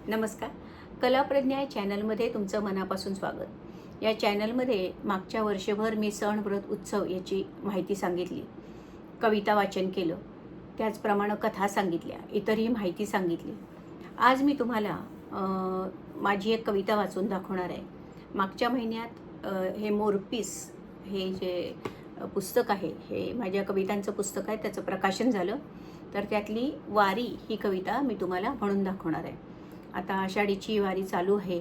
नमस्कार. कलाप्रज्ञा या चॅनलमध्ये तुमचं मनापासून स्वागत. या चॅनलमध्ये मागच्या वर्षभर मी सण, व्रत, उत्सव याची माहिती सांगितली, कविता वाचन केलं, त्याचप्रमाणे कथा सांगितल्या, इतरही माहिती सांगितली. आज मी तुम्हाला माझी एक कविता वाचून दाखवणार आहे. मागच्या महिन्यात हे मोरपीस हे जे पुस्तक आहे, हे माझ्या कवितांचं पुस्तक आहे, त्याचं प्रकाशन झालं. तर त्यातली वारी ही कविता मी तुम्हाला म्हणून दाखवणार आहे. आता आषाढीची वारी चालू आहे,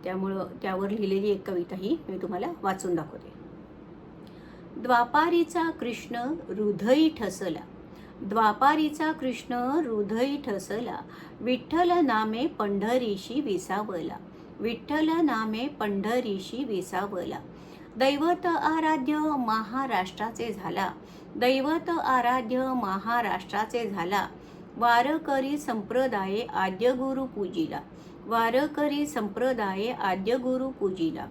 त्यामुळं त्यावर लिहिलेली एक कविता ही मी तुम्हाला वाचून दाखवते. द्वापारीचा कृष्ण हृदयी ठसला, द्वापारीचा कृष्ण हृदयी ठसला, विठ्ठल नामे पंढरीशी विसावला, विठ्ठल नामे पंढरीशी विसावला. दैवत आराध्य महाराष्ट्राचे झाला, दैवत आराध्य महाराष्ट्राचे झाला. वारकरी संप्रदाये आद्य गुरु पूजिला, वारकरी संप्रदाये आद्य गुरु पूजिला.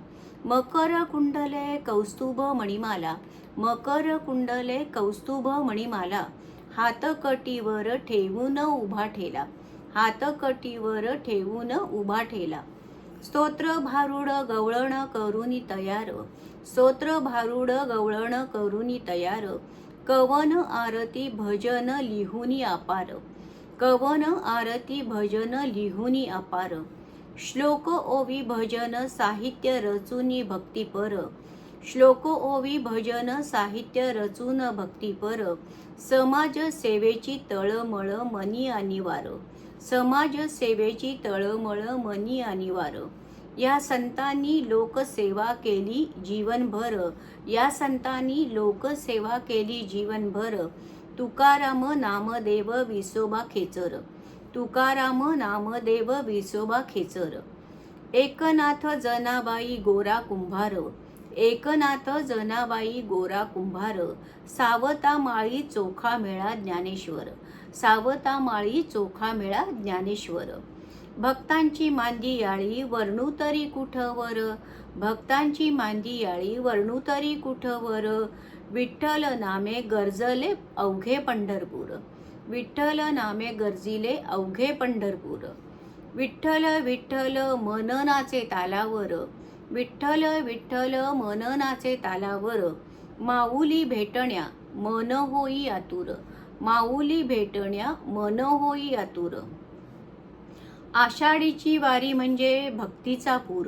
मकर कुंडले कौस्तुभ मणिमाला, मकर कुंडले कौस्तुभ मणिमाला. हातकटीवर ठेवून उभा ठेला, हातकटीवर ठेवून उभा ठेला. स्तोत्र भारुड गवळण करुनी तयार, स्तोत्र भारुड गवळण करुनी तयार. कवन आरती भजन लिहुनी अपार, कवन आरती भजन लिहुनी अपार. श्लोक ओवी भजन साहित्य रचुनी भक्तिपर, श्लोक ओवी भजन साहित्य रचून भक्तिपर. समाज सेवेची तळमळ मनी अनिवार, समाज सेवेची तळमळ मनी अनिवार. या संतांनी लोकसेवा केली जीवनभर, या संतांनी लोकसेवा केली जीवनभर. तुकाराम नामदेव विसोबा खेचर, तुकाराम नामदेव विसोबा खेचर. एकनाथ जनाबाई गोरा कुंभार, एकनाथ जनाबाई गोरा कुंभार. सावता माळी चोखा मेळा ज्ञानेश्वर, सावता माळी चोखा मेळा ज्ञानेश्वर. भक्तांची मांदी याळी वर्णू तरी कुठवर, भक्तांची मांदी याळी वर्णू तरी कुठवर. विठ्ठल नामे गरजले अवघे पंढरपूर, विठ्ठल नामे गरजिले अवघे पंढरपूर. विठ्ठल विठ्ठल मननाचे तालावर, विठ्ठल विठ्ठल मननाचे तालावर. माऊली भेटण्या मन होई आतुर, माऊली भेटण्या मन होई आतुर. आषाढीची वारी म्हणजे भक्तीचा पूर,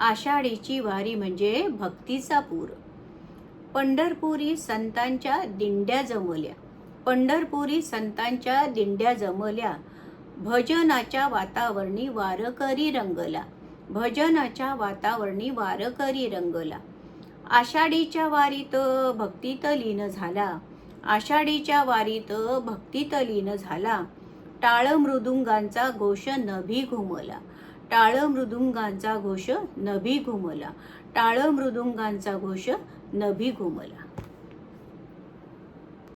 आषाढीची वारी म्हणजे भक्तीचा पूर. पंढरपुरी संतांच्या दिंड्या जमल्या, पंढरपुरी संतांच्या दिंड्या जमल्या. भजनाच्या वातावरणी वारकरी रंगला, भजनाच्या वातावरणी वारकरी रंगला. आषाढीच्या वारीत भक्तीत लीन झाला, आषाढीच्या वारीत भक्तीत लीन झाला. टाळ मृदुंगांचा घोष नभी घुमला, टाळ मृदुंगांचा घोष नभी घुमला, टाळ मृदुंगांचा घोष नभी घुमला.